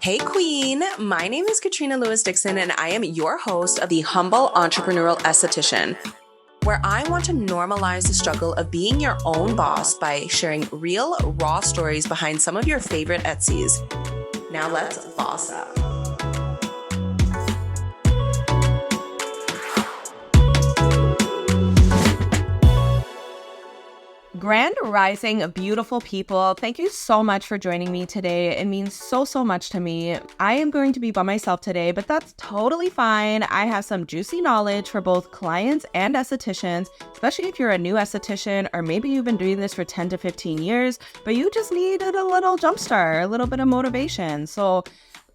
Hey Queen, my name is Katrina Lewis-Dixon and I am your host of the Humble Entrepreneurial Esthetician, where I want to normalize the struggle of being your own boss by sharing real, raw stories behind some of your favorite Etsys. Now let's boss up. Grand Rising, beautiful people. Thank you so much for joining me today. It means so much to me. I am going to be by myself today, but that's totally fine. I have some juicy knowledge for both clients and estheticians, especially if you're a new esthetician or maybe you've been doing this for 10 to 15 years, but you just needed a little jumpstart, a little bit of motivation. So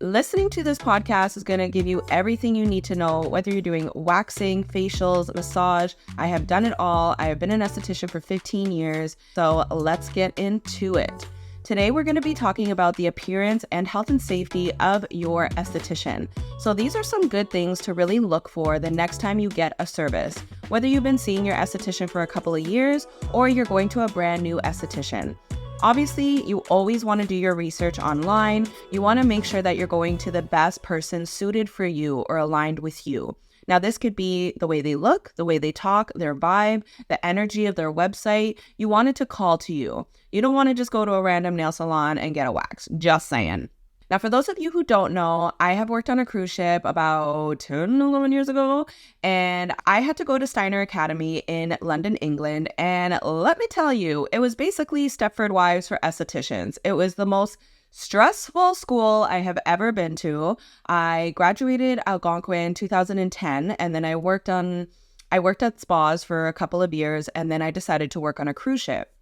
listening to this podcast is going to give you everything you need to know, whether you're doing waxing, facials, massage. I have done it all. I have been an esthetician for 15 years. So let's get into it. Today, we're going to be talking about the appearance and health and safety of your esthetician. So these are some good things to really look for the next time you get a service, whether you've been seeing your esthetician for a couple of years or you're going to a brand new esthetician. Obviously, you always want to do your research online. You want to make sure that you're going to the best person suited for you or aligned with you. Now, this could be the way they look, the way they talk, their vibe, the energy of their website. You want it to call to you. You don't want to just go to a random nail salon and get a wax. Just saying. Now, for those of you who don't know, I have worked on a cruise ship about 10, 11 years ago, and I had to go to Steiner Academy in London, England. And let me tell you, it was basically Stepford Wives for estheticians. It was the most stressful school I have ever been to. I graduated Algonquin in 2010, and then I worked at spas for a couple of years, and then I decided to work on a cruise ship.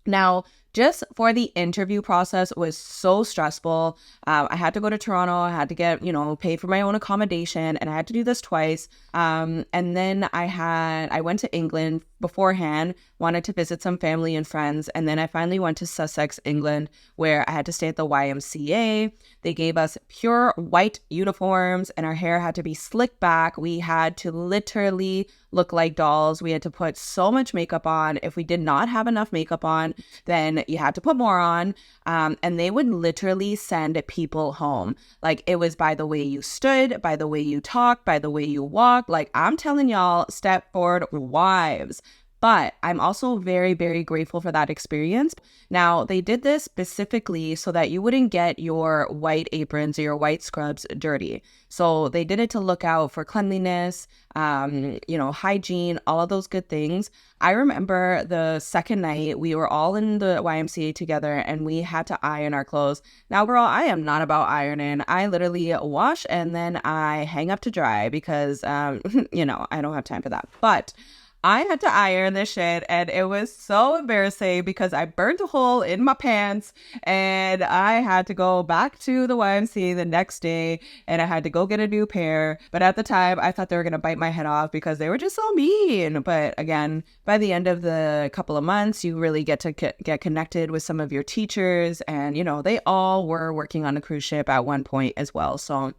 Now, just for the interview process was so stressful. I had to go to Toronto. I had to get, pay for my own accommodation, and I had to do this twice. And then I went to England beforehand, wanted to visit some family and friends. And then I finally went to Sussex, England, where I had to stay at the YMCA. They gave us pure white uniforms and our hair had to be slicked back. We had to literally look like dolls. We had to put so much makeup on. If we did not have enough makeup on, then you had to put more on. And they would literally send people home. Like, it was by the way you stood, by the way you talked, by the way you walked. Like, I'm telling y'all, Stepford Wives. But I'm also very, very grateful for that experience. Now, they did this specifically so that you wouldn't get your white aprons or your white scrubs dirty. So they did it to look out for cleanliness, hygiene, all of those good things. I remember the second night we were all in the YMCA together and we had to iron our clothes. Now, girl, I am not about ironing. I literally wash and then I hang up to dry because, I don't have time for that. But I had to iron this shit and it was so embarrassing because I burnt a hole in my pants and I had to go back to the YMCA the next day and I had to go get a new pair. But at the time, I thought they were going to bite my head off because they were just so mean. But again, by the end of the couple of months, you really get to get connected with some of your teachers and, they all were working on a cruise ship at one point as well. So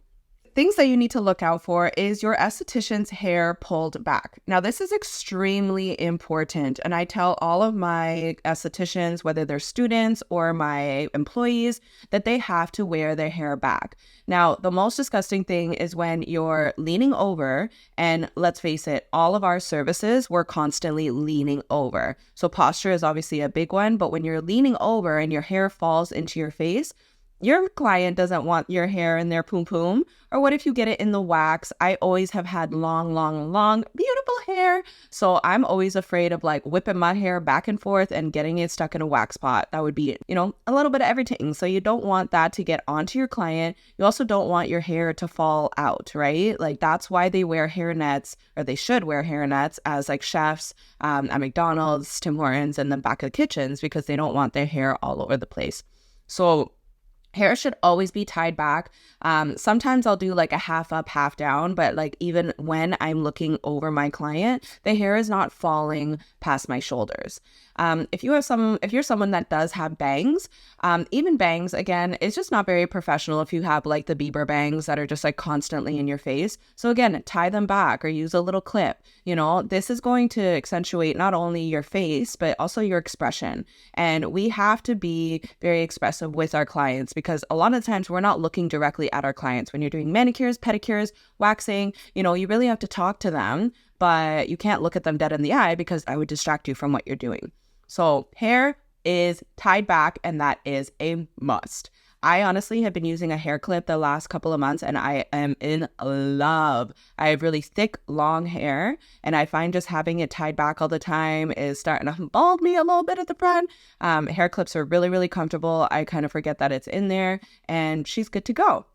things that you need to look out for is your esthetician's hair pulled back. Now, this is extremely important. And I tell all of my estheticians, whether they're students or my employees, that they have to wear their hair back. Now, the most disgusting thing is when you're leaning over, and let's face it, all of our services, we're constantly leaning over. So posture is obviously a big one, but when you're leaning over and your hair falls into your face, your client doesn't want your hair in their poom poom. Or what if you get it in the wax? I always have had long, beautiful hair. So I'm always afraid of whipping my hair back and forth and getting it stuck in a wax pot. That would be, a little bit of everything. So you don't want that to get onto your client. You also don't want your hair to fall out, right? That's why they wear hair nets, or they should wear hair nets as chefs at McDonald's, Tim Hortons, and the back of kitchens, because they don't want their hair all over the place. So hair should always be tied back. Sometimes I'll do a half up, half down, but even when I'm looking over my client, the hair is not falling past my shoulders. If you're someone that does have bangs, even bangs, again, it's just not very professional if you have like the Bieber bangs that are just like constantly in your face. So again, tie them back or use a little clip. You know, this is going to accentuate not only your face, but also your expression. And we have to be very expressive with our clients because a lot of times we're not looking directly at our clients. When you're doing manicures, pedicures, waxing, you really have to talk to them, but you can't look at them dead in the eye because that would distract you from what you're doing. So hair is tied back, and that is a must. I honestly have been using a hair clip the last couple of months, and I am in love. I have really thick, long hair, and I find just having it tied back all the time is starting to bald me a little bit at the front. Hair clips are really, really comfortable. I kind of forget that it's in there, and she's good to go.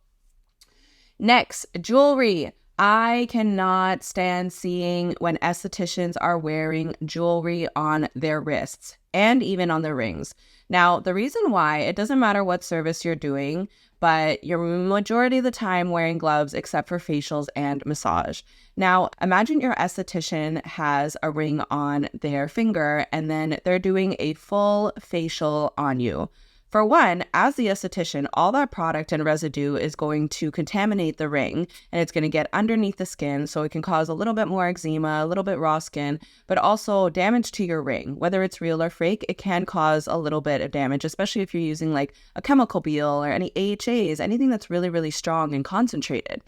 Next, jewelry. I cannot stand seeing when estheticians are wearing jewelry on their wrists and even on their rings. Now, the reason why, it doesn't matter what service you're doing, but you're majority of the time wearing gloves except for facials and massage. Now, imagine your esthetician has a ring on their finger and then they're doing a full facial on you. For one, as the esthetician, all that product and residue is going to contaminate the ring, and it's going to get underneath the skin, so it can cause a little bit more eczema, a little bit raw skin, but also damage to your ring. Whether it's real or fake, it can cause a little bit of damage, especially if you're using like a chemical peel or any AHAs, anything that's really, really strong and concentrated.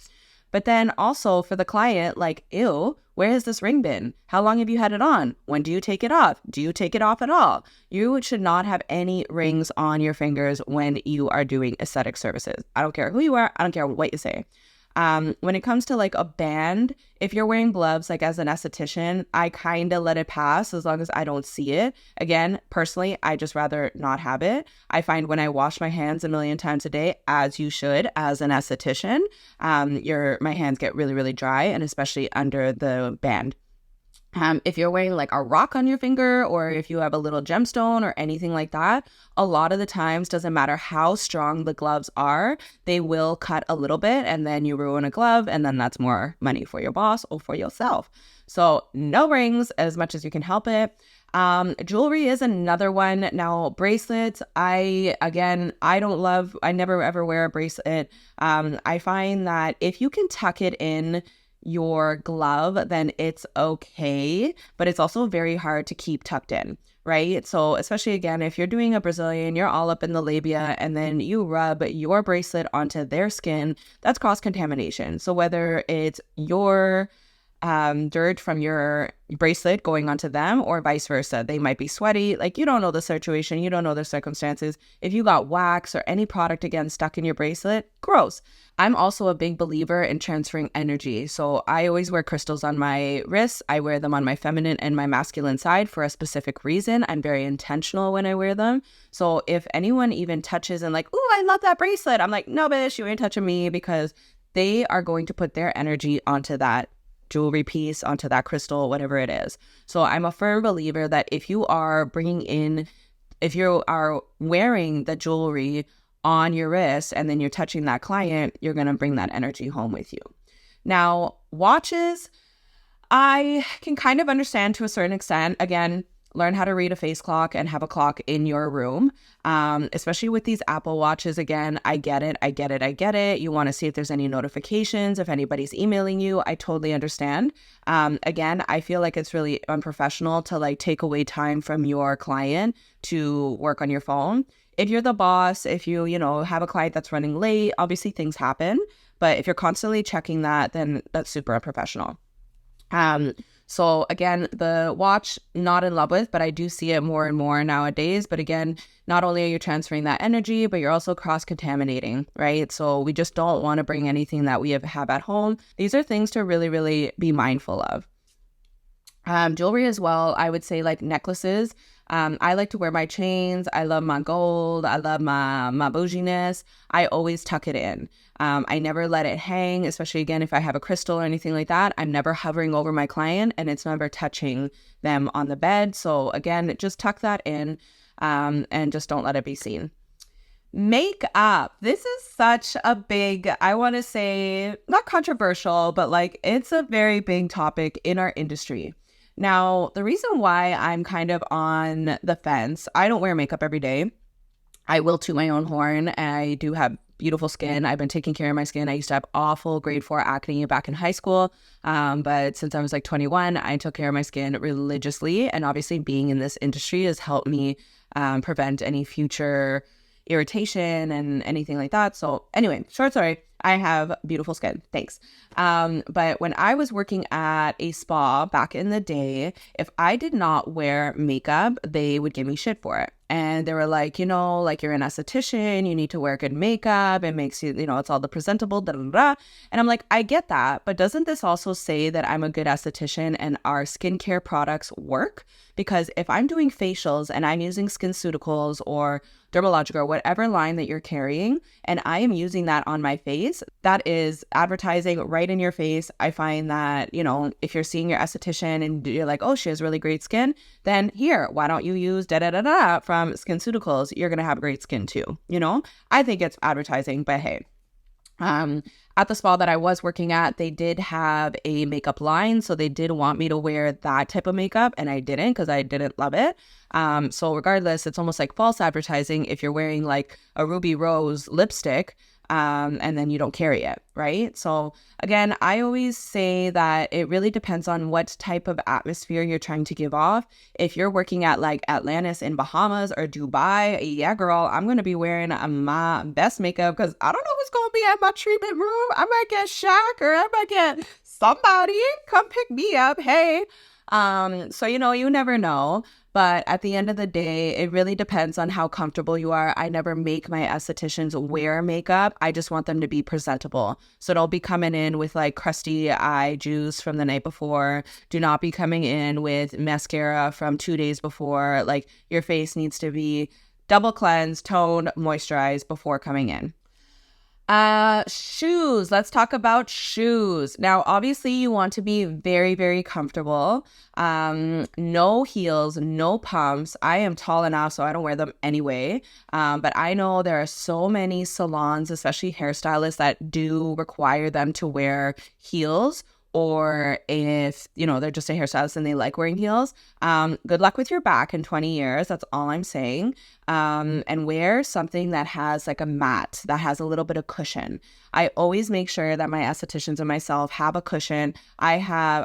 But then also for the client, like, ew, where has this ring been? How long have you had it on? When do you take it off? Do you take it off at all? You should not have any rings on your fingers when you are doing aesthetic services. I don't care who you are. I don't care what you say. When it comes to like a band, if you're wearing gloves, like as an esthetician, I kind of let it pass as long as I don't see it. Again, personally, I just rather not have it. I find when I wash my hands a million times a day, as you should as an esthetician, my hands get really, really dry, and especially under the band. If you're wearing like a rock on your finger, or if you have a little gemstone or anything like that, a lot of the times, doesn't matter how strong the gloves are, they will cut a little bit, and then you ruin a glove, and then that's more money for your boss or for yourself. So no rings as much as you can help it. Jewelry is another one. Now, bracelets, I never ever wear a bracelet. I find that if you can tuck it in your glove, then it's okay, but it's also very hard to keep tucked in, right? So especially again, if you're doing a Brazilian, you're all up in the labia, and then you rub your bracelet onto their skin, that's cross-contamination. So whether it's your dirt from your bracelet going onto them or vice versa, they might be sweaty, like you don't know the situation, you don't know their circumstances. If you got wax or any product again stuck in your bracelet, gross. I'm also a big believer in transferring energy. So I always wear crystals on my wrists. I wear them on my feminine and my masculine side for a specific reason. I'm very intentional when I wear them. So if anyone even touches and like, ooh, I love that bracelet, I'm like, no, bitch, you ain't touching me, because they are going to put their energy onto that jewelry piece, onto that crystal, whatever it is. So I'm a firm believer that if you are wearing the jewelry on your wrist and then you're touching that client, you're going to bring that energy home with you. Now, watches, I can kind of understand to a certain extent. Again, learn how to read a face clock and have a clock in your room, especially with these Apple Watches. Again, I get it. You want to see if there's any notifications, if anybody's emailing you. I totally understand. Again, I feel like it's really unprofessional to like take away time from your client to work on your phone. If you're the boss, if you have a client that's running late, obviously things happen. But if you're constantly checking that, then that's super unprofessional. So again, the watch, not in love with, but I do see it more and more nowadays. But again, not only are you transferring that energy, but you're also cross-contaminating, right? So we just don't want to bring anything that we have at home. These are things to really, really be mindful of. Jewelry as well, I would say like necklaces. I like to wear my chains. I love my gold. I love my bouginess. I always tuck it in. I never let it hang, especially again, if I have a crystal or anything like that. I'm never hovering over my client, and it's never touching them on the bed. So again, just tuck that in, and just don't let it be seen. Makeup. This is such a big, I want to say, not controversial, but like it's a very big topic in our industry. Now, the reason why I'm kind of on the fence, I don't wear makeup every day. I will toot my own horn. I do have beautiful skin. I've been taking care of my skin. I used to have awful grade 4 acne back in high school. But since I was like 21, I took care of my skin religiously. And obviously being in this industry has helped me prevent any future irritation and anything like that. So anyway, short story, I have beautiful skin. Thanks. But when I was working at a spa back in the day, if I did not wear makeup, they would give me shit for it. And they were like, like you're an esthetician, you need to wear good makeup. It makes you, it's all the presentable, da, da, da. And I'm like, I get that. But doesn't this also say that I'm a good esthetician and our skincare products work? Because if I'm doing facials and I'm using SkinCeuticals or Dermalogica or whatever line that you're carrying, and I am using that on my face, that is advertising right in your face. I find that, if you're seeing your esthetician and you're like, oh, she has really great skin, then here, why don't you use da-da-da-da from SkinCeuticals? You're going to have great skin too, I think it's advertising, but hey. At the spa that I was working at, they did have a makeup line. So they did want me to wear that type of makeup, and I didn't because I didn't love it. So regardless, it's almost like false advertising if you're wearing like a ruby rose lipstick and then you don't carry it, right? So again, I always say that it really depends on what type of atmosphere you're trying to give off. If you're working at like Atlantis in Bahamas or Dubai, yeah, girl, I'm going to be wearing my best makeup because I don't know who's going to be at my treatment room. I might get Shaq or I might get somebody come pick me up. Hey. So, you never know. But at the end of the day, it really depends on how comfortable you are. I never make my estheticians wear makeup. I just want them to be presentable. So don't be coming in with like crusty eye juice from the night before. Do not be coming in with mascara from 2 days before. Like your face needs to be double cleansed, toned, moisturized before coming in. Shoes. Let's talk about shoes. Now, obviously you want to be very, very comfortable. No heels, no pumps. I am tall enough, so I don't wear them anyway. But I know there are so many salons, especially hairstylists, that do require them to wear heels. Or if, they're just a hairstylist and they like wearing heels, good luck with your back in 20 years. That's all I'm saying. And wear something that has like a mat, that has a little bit of cushion. I always make sure that my estheticians and myself have a cushion. I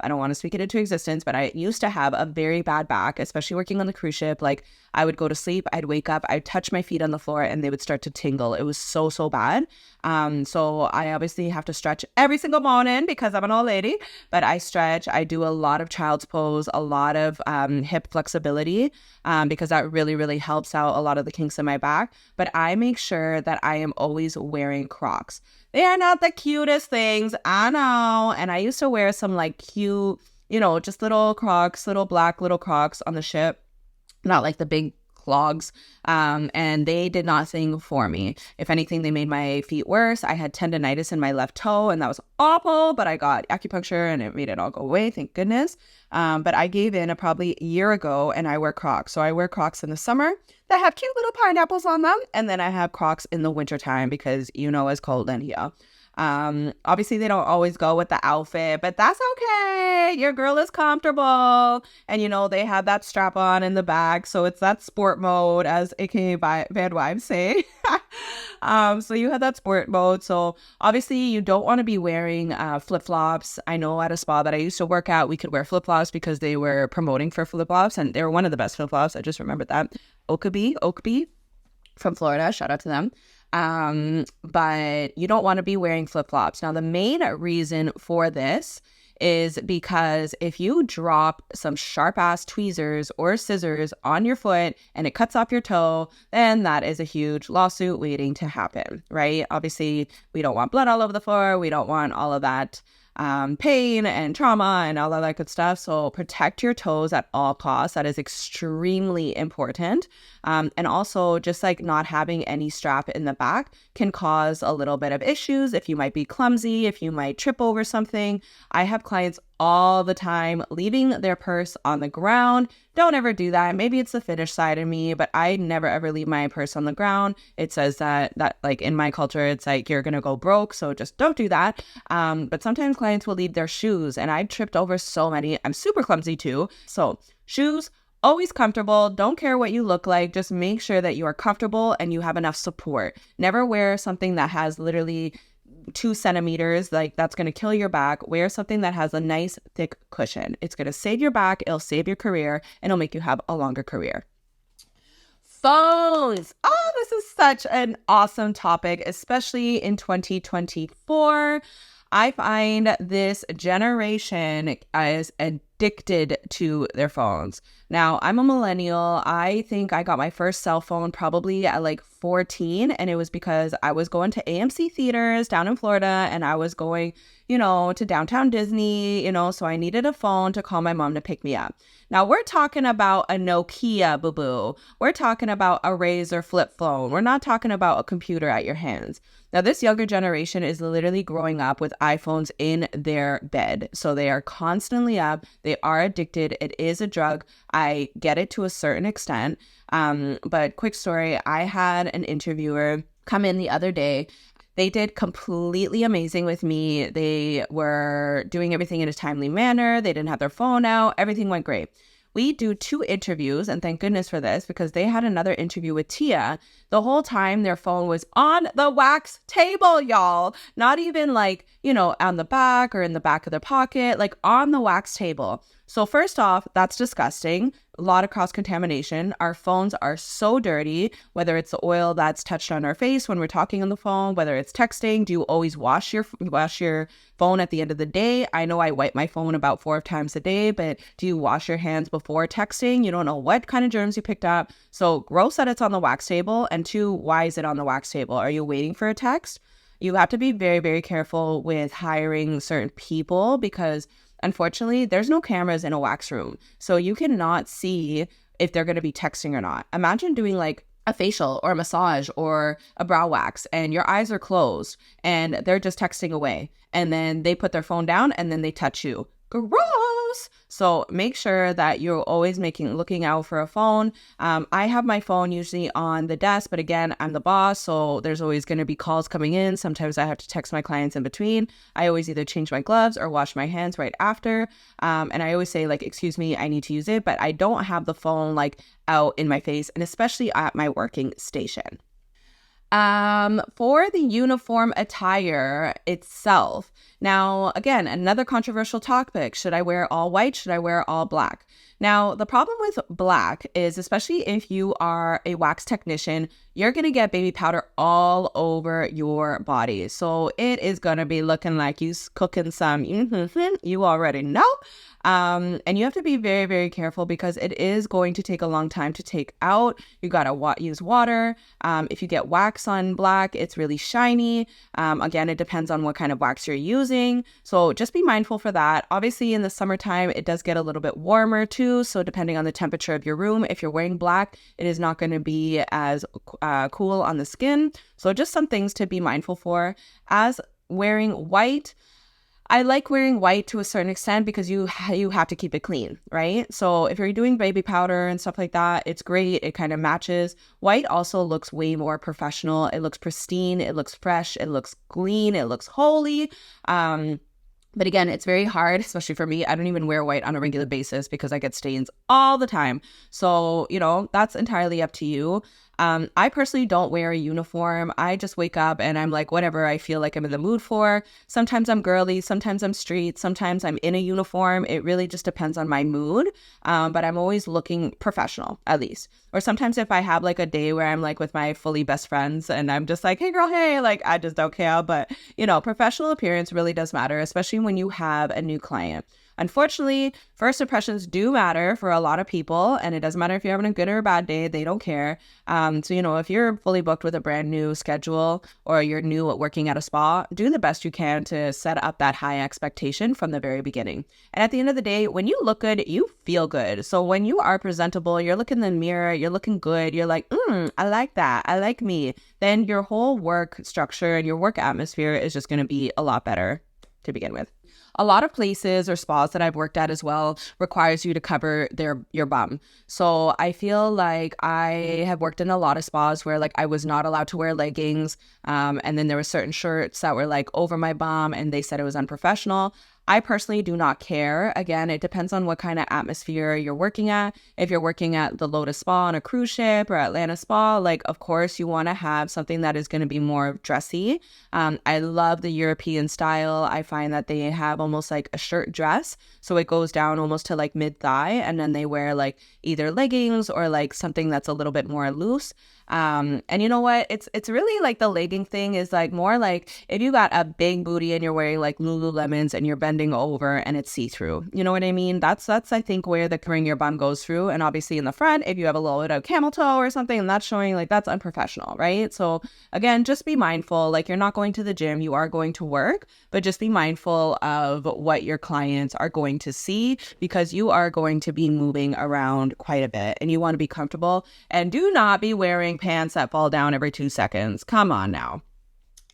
don't want to speak it into existence, but I used to have a very bad back, especially working on the cruise ship. Like I would go to sleep, I'd wake up, I'd touch my feet on the floor and they would start to tingle. It was so, so bad. So I obviously have to stretch every single morning because I'm an old lady, but I stretch. I do a lot of child's pose, a lot of hip flexibility because that really, really helps out a lot of the kinks in my back. But I make sure that I am always wearing Crocs. They are not the cutest things, I know. And I used to wear some like cute, just little Crocs, little black little Crocs on the ship, not like the big clogs, and they did not sing for me. If anything, they made my feet worse. I had tendonitis in my left toe and that was awful, but I got acupuncture and it made it all go away, thank goodness. But I gave in probably a year ago and I wear Crocs. So I wear Crocs in the summer that have cute little pineapples on them, and then I have Crocs in the wintertime because it's cold in here. Obviously they don't always go with the outfit, but that's okay. Your girl is comfortable, and they have that strap on in the back, so it's that sport mode, as aka bad wives say. So you have that sport mode. So obviously you don't want to be wearing flip-flops. I know at a spa that I used to work at, we could wear flip-flops because they were promoting for flip-flops, and they were one of the best flip-flops. I just remembered that. Oakby from Florida, shout out to them. But you don't want to be wearing flip-flops. Now, the main reason for this is because if you drop some sharp-ass tweezers or scissors on your foot and it cuts off your toe, then that is a huge lawsuit waiting to happen, right? Obviously, we don't want blood all over the floor. We don't want all of that pain and trauma and all of that good stuff. So protect your toes at all costs. That is extremely important. And also just like not having any strap in the back can cause a little bit of issues. If you might be clumsy, if you might trip over something. I have clients all the time leaving their purse on the ground. Don't ever do that. Maybe it's the fetish side of me, but I never ever leave my purse on the ground. It says that like in my culture, it's like you're going to go broke. So just don't do that. But sometimes clients will leave their shoes, and I've tripped over so many. I'm super clumsy too. So shoes, always comfortable. Don't care what you look like. Just make sure that you are comfortable and you have enough support. Never wear something that has literally 2 centimeters, like that's going to kill your back. Wear something that has a nice thick cushion. It's going to save your back, it'll save your career, and it'll make you have a longer career. Phones. Oh, this is such an awesome topic, especially in 2024. I find this generation is addicted to their phones. Now, I'm a millennial. I think I got my first cell phone probably at like 14, and it was because I was going to AMC theaters down in Florida, and I was going, to downtown Disney, so I needed a phone to call my mom to pick me up. Now, we're talking about a Nokia, boo-boo. We're talking about a Razr flip phone. We're not talking about a computer at your hands. Now, this younger generation is literally growing up with iPhones in their bed. So they are constantly up. They are addicted. It is a drug. I get it to a certain extent. But quick story, I had an interviewer come in the other day. They did completely amazing with me. They were doing everything in a timely manner. They didn't have their phone out. Everything went great. We do 2 interviews, and thank goodness for this, because they had another interview with Tia. The whole time their phone was on the wax table, y'all. Not even like, on the back or in the back of their pocket, like on the wax table. So first off, that's disgusting. A lot of cross-contamination. Our phones are so dirty, whether it's the oil that's touched on our face when we're talking on the phone, whether it's texting. Do you always wash your phone at the end of the day? I know I wipe my phone about 4 times a day, but do you wash your hands before texting? You don't know what kind of germs you picked up. So gross that it's on the wax table. And 2, why is it on the wax table? Are you waiting for a text? You have to be very, very careful with hiring certain people because unfortunately, there's no cameras in a wax room. So you cannot see if they're going to be texting or not. Imagine doing like a facial or a massage or a brow wax and your eyes are closed and they're just texting away. And then they put their phone down and then they touch you. Gross. So make sure that you're always looking out for a phone. I have my phone usually on the desk, but again, I'm the boss. So there's always going to be calls coming in. Sometimes I have to text my clients in between. I always either change my gloves or wash my hands right after. And I always say like, excuse me, I need to use it, but I don't have the phone like out in my face and especially at my working station. For the uniform attire itself. Now, again, another controversial topic. Should I wear all white? Should I wear all black? Now, the problem with black is, especially if you are a wax technician, you're going to get baby powder all over your body. So it is going to be looking like you're cooking some, you already know. And you have to be very, very careful because it is going to take a long time to take out. You got to use water. If you get wax on black, it's really shiny. Again, it depends on what kind of wax you're using. So just be mindful for that. Obviously, in the summertime, it does get a little bit warmer too. So depending on the temperature of your room, if you're wearing black, it is not going to be as cool on the skin. So just some things to be mindful for. As wearing white, I like wearing white to a certain extent because you have to keep it clean, right? So if you're doing baby powder and stuff like that, it's great. It kind of matches. White also looks way more professional. It looks pristine. It looks fresh. It looks clean. It looks holy. But again, it's very hard, especially for me. I don't even wear white on a regular basis because I get stains all the time. So, that's entirely up to you. I personally don't wear a uniform. I just wake up and I'm like, whatever I feel like I'm in the mood for. Sometimes I'm girly, sometimes I'm street, sometimes I'm in a uniform. It really just depends on my mood. But I'm always looking professional, at least. Or sometimes if I have like a day where I'm like with my fully best friends and I'm just like, hey girl, hey, like I just don't care. But professional appearance really does matter, especially when you have a new client. Unfortunately, first impressions do matter for a lot of people, and it doesn't matter if you're having a good or a bad day, they don't care. So, if you're fully booked with a brand new schedule or you're new at working at a spa, do the best you can to set up that high expectation from the very beginning. And at the end of the day, when you look good, you feel good. So when you are presentable, you're looking in the mirror, you're looking good, you're like, I like that, I like me, then your whole work structure and your work atmosphere is just going to be a lot better to begin with. A lot of places or spas that I've worked at as well requires you to cover your bum. So I feel like I have worked in a lot of spas where like I was not allowed to wear leggings. And then there were certain shirts that were like over my bum and they said it was unprofessional. I personally do not care. Again, it depends on what kind of atmosphere you're working at. If you're working at the Lotus Spa on a cruise ship or Atlanta Spa, like, of course, you want to have something that is going to be more dressy. I love the European style. I find that they have almost like a shirt dress. So it goes down almost to like mid-thigh, and then they wear like either leggings or like something that's a little bit more loose. And you know what? It's really like the legging thing is like more like if you got a big booty and you're wearing like Lululemons and you're bending over and it's see-through. You know what I mean? That's I think where the carrying your bum goes through. And obviously in the front, if you have a little bit of camel toe or something and that's showing, like, that's unprofessional, right? So again, just be mindful. Like, you're not going to the gym, you are going to work, but just be mindful of what your clients are going to see, because you are going to be moving around quite a bit and you want to be comfortable. And do not be wearing pants that fall down every 2 seconds. Come on now.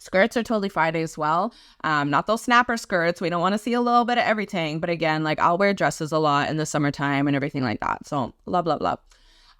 Skirts are totally fine as well. Not those snapper skirts. We don't want to see a little bit of everything. But again, like, I'll wear dresses a lot in the summertime and everything like that. So love, love, love.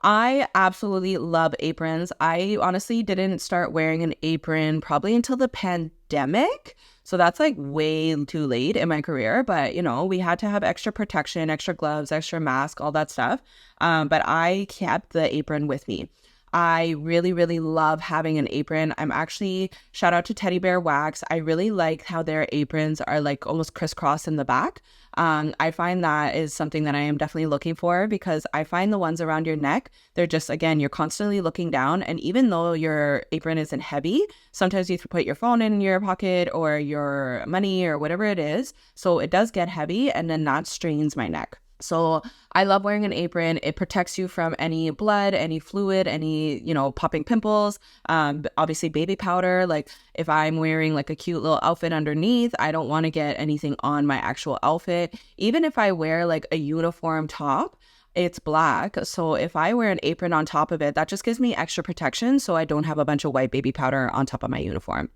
I absolutely love aprons. I honestly didn't start wearing an apron probably until the pandemic. So that's like way too late in my career. But, you know, we had to have extra protection, extra gloves, extra mask, all that stuff. But I kept the apron with me. I really, really love having an apron. I'm actually, shout out to Teddy Bear Wax. I really like how their aprons are like almost crisscross in the back. I find that is something that I am definitely looking for, because I find the ones around your neck, they're just, again, you're constantly looking down. And even though your apron isn't heavy, sometimes you put your phone in your pocket or your money or whatever it is. So it does get heavy, and then that strains my neck. So I love wearing an apron. It protects you from any blood, any fluid, any, you know, popping pimples, obviously baby powder. Like, if I'm wearing like a cute little outfit underneath, I don't want to get anything on my actual outfit. Even if I wear like a uniform top, it's black. So if I wear an apron on top of it, that just gives me extra protection, so I don't have a bunch of white baby powder on top of my uniform.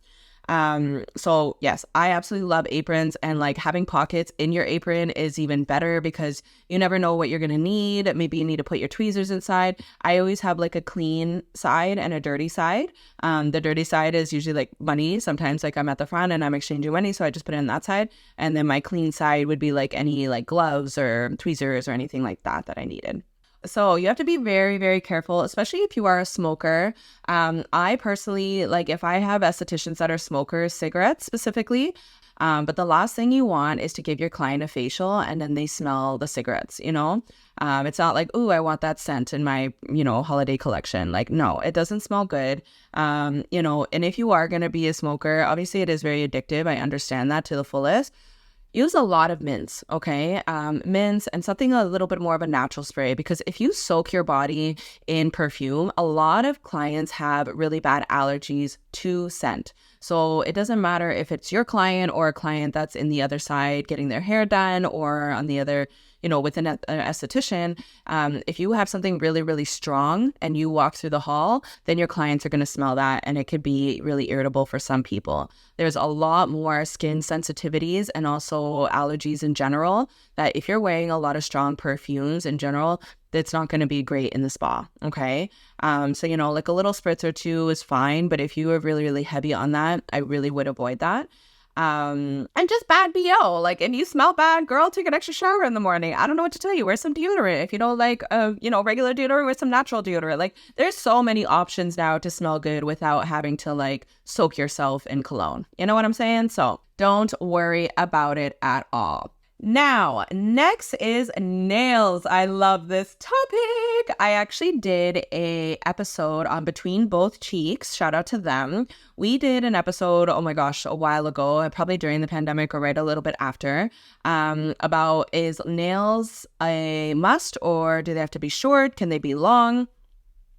So yes, I absolutely love aprons, and like having pockets in your apron is even better, because you never know what you're going to need. Maybe you need to put your tweezers inside. I always have like a clean side and a dirty side. The dirty side is usually like money. Sometimes like I'm at the front and I'm exchanging money, so I just put it on that side. And then my clean side would be like any like gloves or tweezers or anything like that I needed. So you have to be very, very careful, especially if you are a smoker. I personally, like, if I have estheticians that are smokers, cigarettes specifically, but the last thing you want is to give your client a facial and then they smell the cigarettes, you know? It's not like, ooh, I want that scent in my, you know, holiday collection. Like, no, it doesn't smell good. You know, and if you are going to be a smoker, obviously it is very addictive. I understand that to the fullest. Use a lot of mints, okay? Mints and something a little bit more of a natural spray, because if you soak your body in perfume, a lot of clients have really bad allergies to scent. So it doesn't matter if it's your client or a client that's in the other side getting their hair done, or on the other, you know, with an esthetician. If you have something really, really strong and you walk through the hall, then your clients are going to smell that, and it could be really irritable for some people. There's a lot more skin sensitivities and also allergies in general, that if you're wearing a lot of strong perfumes in general, it's not going to be great in the spa, okay? So, you know, like a little spritz or two is fine, but if you are really, really heavy on that, I really would avoid that. And just bad BO. Like, if you smell bad, girl, take an extra shower in the morning. I don't know what to tell you. Wear some deodorant. If you don't like, you know, regular deodorant, wear some natural deodorant. Like, there's so many options now to smell good without having to like soak yourself in cologne. You know what I'm saying? So don't worry about it at all. Now, next is nails. I love this topic. I actually did a episode on Between Both Cheeks. Shout out to them. We did an episode, oh my gosh, a while ago, probably during the pandemic or right a little bit after, about, is nails a must, or do they have to be short? Can they be long?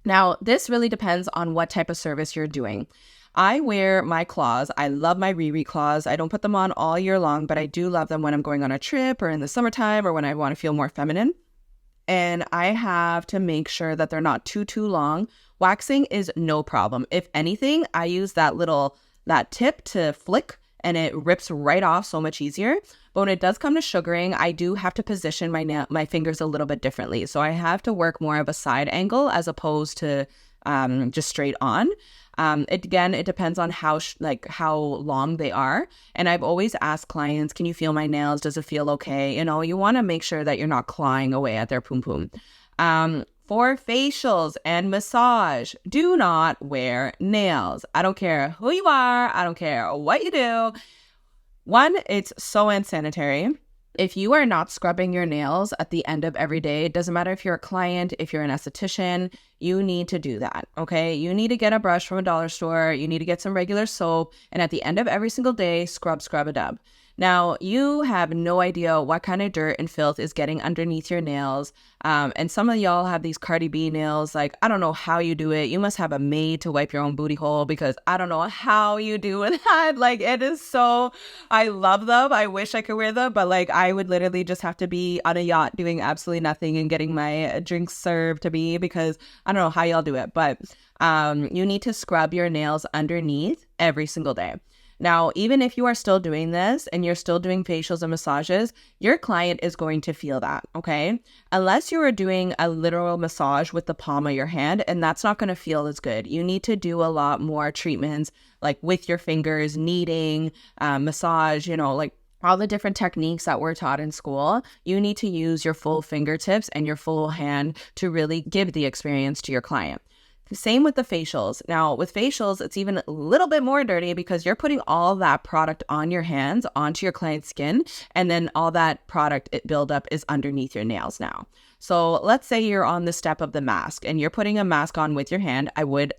Now, this really depends on what type of service you're doing. I wear my claws. I love my Riri claws. I don't put them on all year long, but I do love them when I'm going on a trip or in the summertime or when I want to feel more feminine. And I have to make sure that they're not too long. Waxing is no problem. If anything, I use that tip to flick, and it rips right off so much easier. But when it does come to sugaring, I do have to position my fingers a little bit differently. So I have to work more of a side angle as opposed to just straight on. It depends on how long they are. And I've always asked clients, can you feel my nails? Does it feel okay? You want to make sure that you're not clawing away at their poom poom. For facials and massage, do not wear nails. I don't care who you are. I don't care what you do. One, it's so unsanitary. If you are not scrubbing your nails at the end of every day, it doesn't matter if you're a client, if you're an esthetician, you need to do that, okay? You need to get a brush from a dollar store. You need to get some regular soap. And at the end of every single day, scrub a dub. Now, you have no idea what kind of dirt and filth is getting underneath your nails. And some of y'all have these Cardi B nails. Like, I don't know how you do it. You must have a maid to wipe your own booty hole, because I don't know how you do that. Like, it is so, I love them. I wish I could wear them, but like, I would literally just have to be on a yacht doing absolutely nothing and getting my drinks served to me, because I don't know how y'all do it. But you need to scrub your nails underneath every single day. Now, even if you are still doing this and you're still doing facials and massages, your client is going to feel that, okay? Unless you are doing a literal massage with the palm of your hand, and that's not going to feel as good. You need to do a lot more treatments, like with your fingers, kneading, massage, like all the different techniques that we're taught in school. You need to use your full fingertips and your full hand to really give the experience to your client. Same with the facials. Now, with facials, it's even a little bit more dirty, because you're putting all that product on your hands, onto your client's skin, and then all that product buildup is underneath your nails now. So let's say you're on the step of the mask and you're putting a mask on with your hand. I would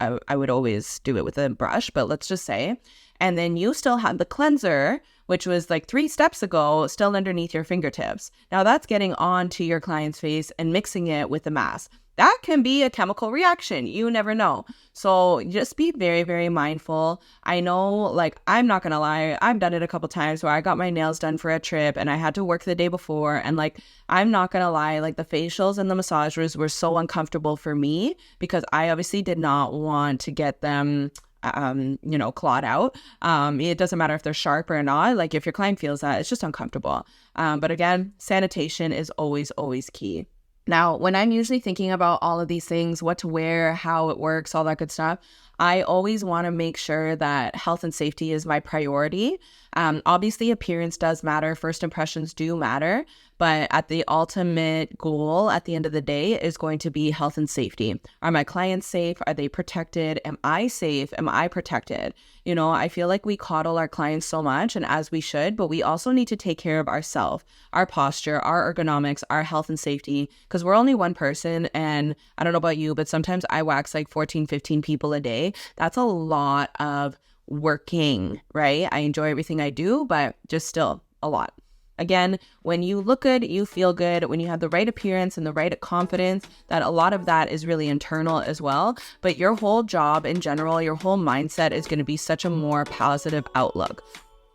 always do it with a brush, but let's just say, and then you still have the cleanser, which was like 3 steps ago, still underneath your fingertips. Now that's getting onto your client's face and mixing it with the mask. That can be a chemical reaction. You never know. So just be very, very mindful. I know, like, I'm not going to lie. I've done it a couple times where I got my nails done for a trip and I had to work the day before. And like, I'm not going to lie, like the facials and the massagers were so uncomfortable for me, because I obviously did not want to get them clawed out. It doesn't matter if they're sharp or not. Like, if your client feels that, it's just uncomfortable. But again, sanitation is always, always key. Now, when I'm usually thinking about all of these things, what to wear, how it works, all that good stuff, I always want to make sure that health and safety is my priority. Obviously, appearance does matter. First impressions do matter. But at the ultimate goal at the end of the day is going to be health and safety. Are my clients safe? Are they protected? Am I safe? Am I protected? I feel like we coddle our clients so much, and as we should, but we also need to take care of ourselves, our posture, our ergonomics, our health and safety, because we're only one person. And I don't know about you, but sometimes I wax like 14, 15 people a day. That's a lot of working, right? I enjoy everything I do, but just still a lot. Again, when you look good, you feel good. When you have the right appearance and the right confidence, that a lot of that is really internal as well. But your whole job in general, your whole mindset is going to be such a more positive outlook.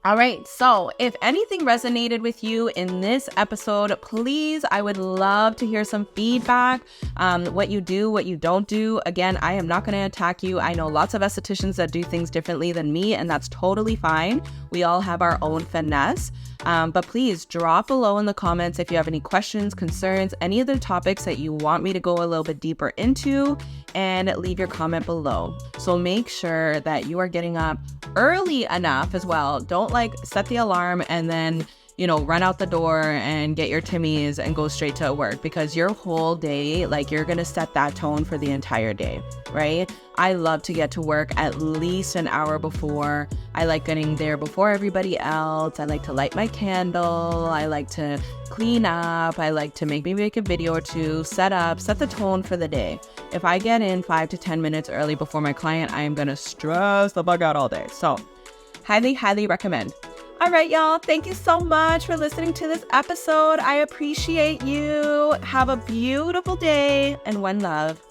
All right, so if anything resonated with you in this episode, please, I would love to hear some feedback, what you do, what you don't do. Again, I am not going to attack you. I know lots of estheticians that do things differently than me, and that's totally fine. We all have our own finesse. But please drop below in the comments if you have any questions, concerns, any other topics that you want me to go a little bit deeper into, and leave your comment below. So make sure that you are getting up early enough as well. Don't like set the alarm and then run out the door and get your Timmies and go straight to work, because your whole day, like, you're going to set that tone for the entire day, right? I love to get to work at least an hour before. I like getting there before everybody else. I like to light my candle. I like to clean up. I like to maybe make a video or two, set the tone for the day. If I get in 5 to 10 minutes early before my client, I am going to stress the bug out all day. So highly, highly recommend. All right, y'all. Thank you so much for listening to this episode. I appreciate you. Have a beautiful day, and one love.